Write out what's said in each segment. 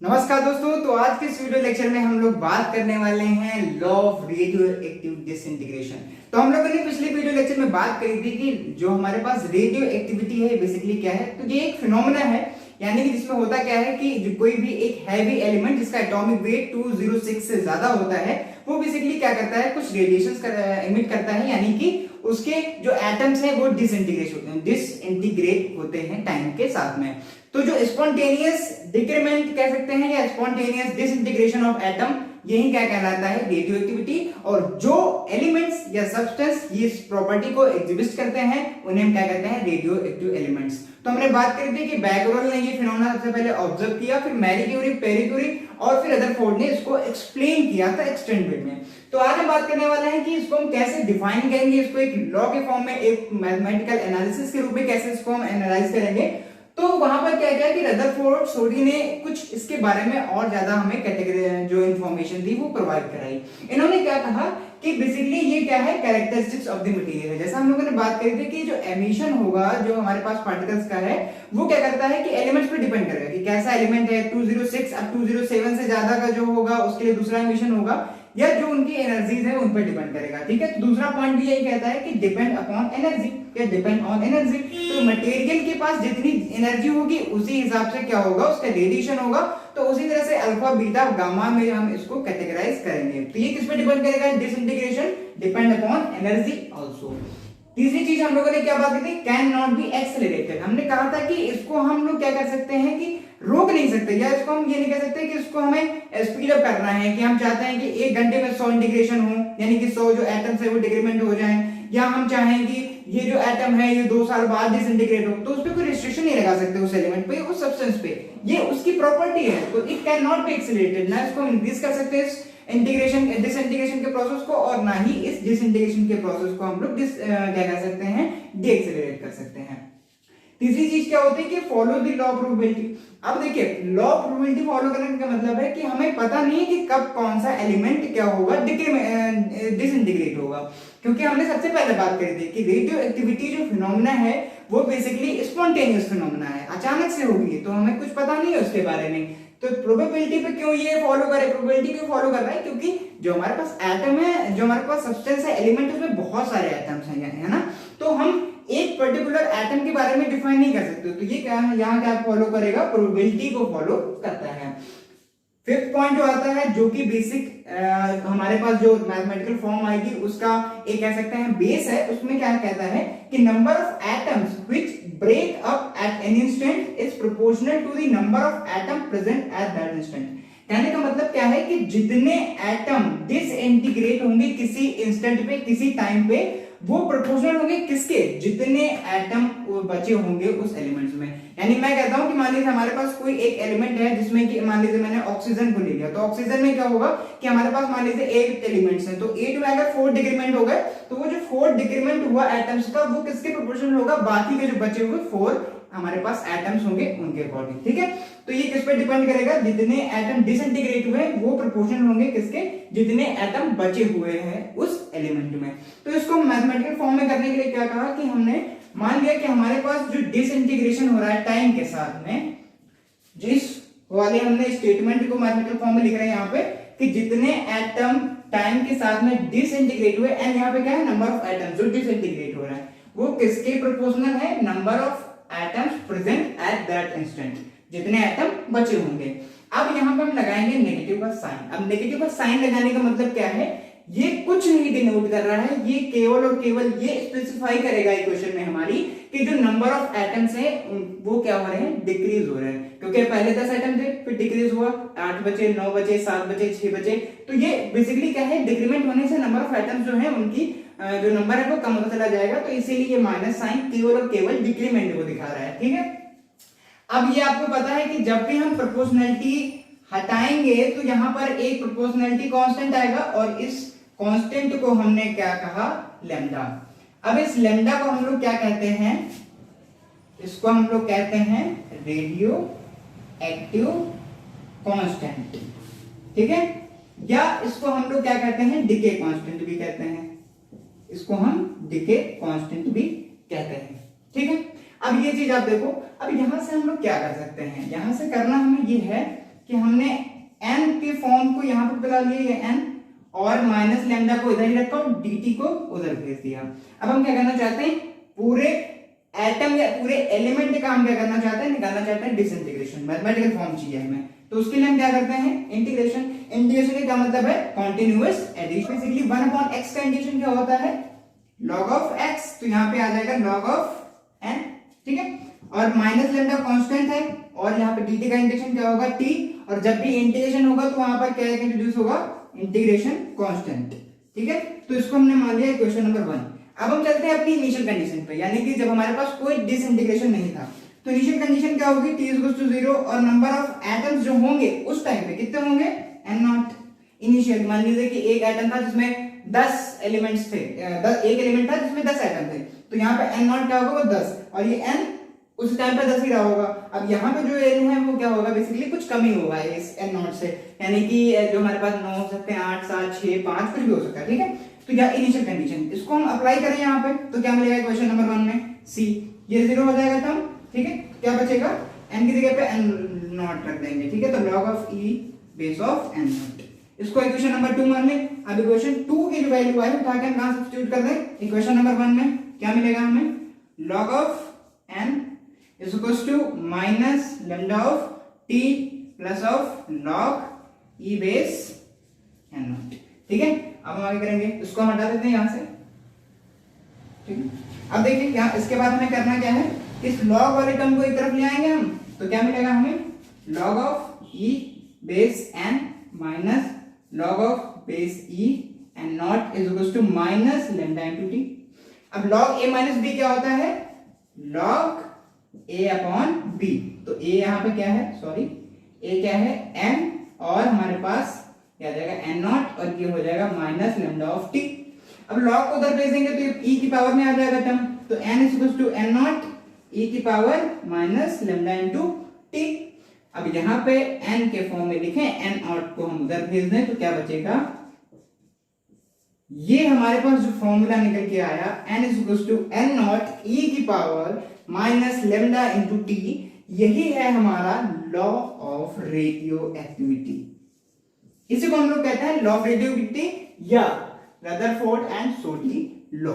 नमस्कार दोस्तों। तो आज के इस वीडियो लेक्चर में हम लोग बात करने वाले हैं law of radio active disintegration. तो हम लोगों ने पिछले वीडियो लेक्चर में बात करी थी कि जो हमारे पास रेडियो एक्टिविटी है बेसिकली क्या है। तो ये एक फिनोमेना है, यानी कि जिसमें होता क्या है कि जो कोई भी एक हैवी एलिमेंट जिसका एटॉमिक वेट 206 से ज्यादा होता है वो बेसिकली क्या करता है, कुछ रेडिएशंस एमिट करता है, यानी कि उसके जो एटम्स हैं वो डिसइंटीग्रेट होते हैं टाइम के साथ में। तो जो स्पॉन्टेनियस डिक्रीमेंट कह सकते हैं या स्पॉन्टेनियस डिसइंटीग्रेशन ऑफ एटम, यही क्या कहलाता है, रेडियो एक्टिविटी। और जो एलिमेंट्स या सब्सटेंस ये इस प्रॉपर्टी को एग्जिबिट करते हैं उन्हें हम क्या कहते हैं, रेडियो एक्टिव एलिमेंट्स। तो हमने बात करी थी कि बैकरोल ने ये फिनोमेना सबसे पहले ऑब्जर्व किया, फिर मैरी क्यूरी, पेरी क्यूरी और फिर रदरफोर्ड ने इसको एक्सप्लेन किया था एक्सटेंडेड में। तो आज हम बात करने वाले हैं कि इसको हम कैसे डिफाइन करेंगे, इसको एक लॉ के फॉर्म में, एक मैथमेटिकल एनालिसिस के रूप में कैसे इसको हम एनालाइज करेंगे। तो वहां पर क्या किया कि रदरफोर्ड सोडी ने कुछ इसके बारे में और ज्यादा हमें कैटेगरी जो इंफॉर्मेशन थी वो प्रोवाइड कराई। इन्होंने क्या कहा कि बेसिकली ये क्या है, कैरेक्टरिस्टिक्स ऑफ द मटेरियल है। जैसा हम लोगों ने बात करी थी कि जो एमिशन होगा जो हमारे पास पार्टिकल्स का है वो क्या करता है कि एलिमेंट्स पे डिपेंड करेगा कि कैसा एलिमेंट है। 206 अब 207 से ज्यादा का जो होगा उसके लिए दूसरा एमिशन होगा, या जो उनकी एनर्जीज है उन पर डिपेंड करेगा। ठीक है, तो दूसरा पॉइंट भी यही कहता है कि डिपेंड अपॉन एनर्जी, या डिपेंड ऑन एनर्जी। तो मटेरियल के पास जितनी एनर्जी होगी उसी हिसाब से क्या होगा, उसका रेडिएशन होगा। तो उसी तरह से अल्फा बीटा गामा में हम इसको कैटेगराइज करेंगे। तो ये किस पे डिपेंड करेगा, disintegration, depend upon energy also. तीसरी चीज हम लोगों ने क्या बात की थी, कैन नॉट बी एक्सेलरेटेड। हमने कहा था कि इसको हम लोग क्या कर सकते हैं कि रोक नहीं सकते, या इसको हम ये नहीं कह सकते कि इसको हमें स्पीड अप करना है कि हम चाहते हैं कि 1 घंटे में 100 इंटीग्रेशन हो, यानी कि 100 जो एटम्स है वो डिक्रीमेंट हो जाएं, या हम चाहें कि ये जो एटम है ये 2 साल बाद डिसइंटीग्रेट हो। तो उस पर कोई रिस्ट्रिक्शन नहीं लगा सकते उस एलिमेंट पे, उस सब्सटेंस पे, ये उसकी प्रॉपर्टी है। तो it can not be accelerated, ना इसको इंक्रीज कर सकते इस इंटीग्रेशन डिसइंटीग्रेशन के प्रोसेस को, और ना ही इस डिसइंटीग्रेशन के प्रोसेस को हम लोग क्या कर सकते हैं, डीएक्सेलरेट कर सकते हैं। तीसरी चीज क्या होती है कि follow the law of probability. अब देखिए, लॉ ऑफ प्रोबेबिलिटी फॉलो करने का मतलब है कि हमें पता नहीं है कि कब कौन सा एलिमेंट क्या होगा, डिसइंटीग्रेट होगा। क्योंकि हमने सबसे पहले बात करी थी कि रेडियो एक्टिविटी जो फिनोमेना है वो बेसिकली स्पॉन्टेनियस फिनोमेना है, अचानक से होगी, तो हमें कुछ पता नहीं है उसके बारे में। तो प्रोबेबिलिटी पे क्यों ये फॉलो करे, प्रोबेबिलिटी क्यों फॉलो कर रहा है, क्योंकि जो हमारे पास एटम है, जो हमारे पास सब्सटेंस है, एलिमेंट, उसमें बहुत सारे एटम्स हैं, है ना। तो हम एक पर्टिकुलर एटम के बारे में डिफाइन नहीं कर सकते। तो ये क्या है, यहाँ क्या फॉलो करेगा, प्रोबेबिलिटी को फॉलो करता है। फिफ्थ पॉइंट जो आता है, जो कि बेसिक हमारे पास जो मैथमेटिकल फॉर्म आएगी उसका एक कह सकते हैं बेस है, उसमें क्या कहता है कि number of atoms which break up at an instant is proportional to the number of atom present at that instant. कहने का मतलब क्या है कि जितने एटम डिसइंटीग्रेट होंगे किसी इंस्टेंट पे, किसी टाइम पे, वो प्रोपोर्शनल होंगे किसके, जितने एटम बचे होंगे उस एलिमेंट्स में। यानी मैं कहता हूं कि मान लीजिए हमारे पास कोई एक एलिमेंट है जिसमें कि मान लीजिए मैंने ऑक्सीजन को ले लिया, तो ऑक्सीजन में क्या होगा कि हमारे पास मान लीजिए 8 एलिमेंट्स हैं, तो 8 में अगर 4 डिक्रीमेंट हो गए तो वो जो 4 डिक्रीमेंट हुआ एटम्स का वो किसके प्रोपोर्शनल होगा, बाकी के जो बचे हुए 4 हमारे पास एटम्स होंगे उनके अकॉर्डिंग। ठीक है, तो ये किस पे डिपेंड करेगा, जितने एटम डिसइंटीग्रेट हुए वो प्रोपोर्शनल होंगे किसके, जितने एटम बचे हुए हैं उस एलिमेंट में। तो इसको मैथमेटिकल फॉर्म में करने के लिए क्या कहा कि हमने मान लिया कि हमारे पास जो डिसइंटीग्रेशन हो रहा है टाइम के साथ में, जिस वाले हमने स्टेटमेंट को मैथमेटिकल फॉर्म में लिख रहे हैं यहाँ पे कि जितने एटम टाइम के साथ में डिसइंटीग्रेट हुए, एंड यहाँ पे क्या है, नंबर ऑफ एटम्स जो डिसइंटीग्रेट हो रहा है वो किसके प्रोपोर्शनल है, number of atoms present at that instant, जितने एटम बचे होंगे। अब यहाँ पे हम लगाएंगे नेगेटिव का साइन। अब नेगेटिव का साइन लगाने का मतलब क्या है, ये कुछ नहीं डिनोट कर रहा है, ये केवल और केवल ये स्पेसिफाई करेगा इक्वेशन में हमारी कि जो नंबर ऑफ एटम्स है वो क्या हो रहे हैं, डिक्रीज हो रहे हैं। क्योंकि पहले 10 एटम थे, फिर डिक्रीज हुआ, 8 बचे, 9 बचे, 7 बचे, 6 बचे। तो ये बेसिकली क्या है, डिक्रीमेंट होने से नंबर ऑफ एटम्स जो है उनकी जो नंबर है वो कम होता चला जाएगा। तो इसीलिए ये माइनस साइन केवल और केवल डिक्रीमेंट को दिखा रहा है। ठीक है, अब ये आपको पता है कि जब भी हम प्रोपोर्शनैलिटी हटाएंगे तो यहां पर एक प्रोपोर्शनैलिटी कांस्टेंट आएगा, और इस कांस्टेंट को हमने क्या कहा, लैम्डा। अब इस लैम्डा को हम लोग क्या कहते हैं, इसको हम लोग कहते हैं रेडियो एक्टिव कांस्टेंट। ठीक है, या इसको हम लोग क्या कहते हैं, डिके कांस्टेंट भी कहते हैं, इसको हम डिके कांस्टेंट भी कहते हैं। ठीक है, अब ये चीज आप देखो, अब यहां से हम लोग क्या कर सकते हैं, यहां से करना हमें ये है कि हमने n के फॉर्म को यहाँ पे बुला लिया, ये n, और माइनस लैम्डा को इधर ही रखा और dt को उधर भेज दिया। अब हम क्या करना चाहते हैं, पूरे एटम या पूरे एलिमेंट का हम क्या करना चाहते हैं, निकालना चाहते हैं डिसइंटीग्रेशन, मैथमेटिकल फॉर्म चाहिए हमें। तो उसके लिए हम क्या करते हैं, इंटीग्रेशन। इंटीग्रेशन का क्या मतलब है, कॉन्टिन्यूअस एडिशन। बेसिकली 1/x का इंटीग्रेशन क्या होता है, log of x, तो यहाँ पे आ जाएगा log of n, ठीक है। और माइनस लैम्डा कांस्टेंट है, और यहाँ पे dt का इंटीग्रेशन क्या होगा, t, और जब भी इंटीग्रेशन होगा तो वहां पर क्या इंट्रोड्यूस होगा, इंटीग्रेशन कांस्टेंट, ठीक है। तो इसको हमने मान लिया इक्वेशन नंबर 1। अब हम चलते हैं अपनी इनिशियल कंडीशन पे, यानी कि जब हमारे पास कोई डिसइंटीग्रेशन नहीं था, तो इनिशियल कंडीशन क्या होगी, t = 0, और नंबर ऑफ एटम्स जो होंगे उस टाइम पे कितने होंगे, n0। इनिशियल मान लीजिए कि एक एटम था जिसमें 10 एलिमेंट्स थे, एक एलिमेंट था जिसमें 10 एटम थे, तो यहाँ पे n0 क्या होगा, वो 10, और ये n उस टाइम पे 10 ही रहा होगा। अब यहाँ पे जो n है वो क्या होगा, बेसिकली कुछ कमी होगा इस n0 से, यानी कि जो हमारे पास 9 हो सकते हैं, 8, 7, 6, 5 कुछ भी हो सकता है, ठीक है। तो यह इनिशियल कंडीशन, इसको हम अप्लाई करें यहाँ पे, तो क्या मिलेगा क्वेश्चन नंबर 1 में, c, ये 0 हो जाएगा टर्म, ठीक है। क्या बचेगा, n की जगह पे n0 रख देंगे, ठीक है। तो log of e base of n0, इसको इक्वेशन नंबर 2 मान लें। अब इक्वेशन 2 की जो वैल्यू है उठा के हम कहां सब्स्टिट्यूट कर दें, इक्वेशन नंबर 1 में क्या मिलेगा हमें, log of n is equals to minus lambda of t plus of log e base n0, ठीक है। अब हम आगे करेंगे, इसको हम हटा देते हैं यहां से, ठीक है। अब देखिए यहाँ इसके बाद हमें करना क्या है, इस log वाले टर्म को एक तरफ ले आएंगे हम, तो क्या मिलेगा हमें, log of e base n minus log of base e n0 is equals to minus lambda into t। अब log a minus b क्या होता है, log a अपॉन b, तो a यहाँ पे क्या है, सॉरी a क्या है, n, और हमारे पास क्या आ जाएगा n0, और ये हो जाएगा माइनस लैम्डा ऑफ t। अब log को उधर भेज देंगे तो ये e की पावर में आ जाएगा टर्म, तो n is equal to n0 e की power minus lambda into t। अब यहाँ पे n के फॉर्म में लिखें, n0 को हम उधर भेज दें तो क्या बचेगा, ये हमारे पास जो फॉर्मूला निकल के आया n is equal to n0 e की power minus lambda into t, यही है हमारा लॉ ऑफ रेडियो एक्टिविटी। इसी को हम लोग कहते हैं लॉ ऑफ रेडियो एक्टिविटी या रदरफोर्ड एंड सोटी लॉ,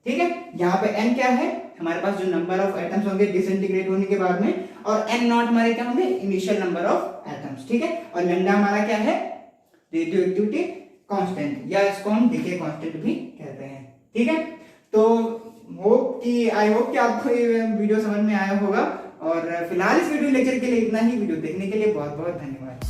ठीक है। यहाँ पे n क्या है, हमारे पास जो नंबर ऑफ एटम्स होंगे डिसइंटीग्रेट होने के बाद में, और n0 हमारे क्या होंगे, इनिशियल नंबर ऑफ एटम्स, ठीक है। और लैम्डा हमारा क्या है, रेडियो एक्टिविटी कांस्टेंट, या इसको हम डीके कांस्टेंट भी कहते हैं, ठीक है। तो आई होप कि आपको ये वीडियो समझ में आया होगा, और फिलहाल इस वीडियो लेक्चर के लिए इतना ही। वीडियो देखने के लिए बहुत बहुत धन्यवाद।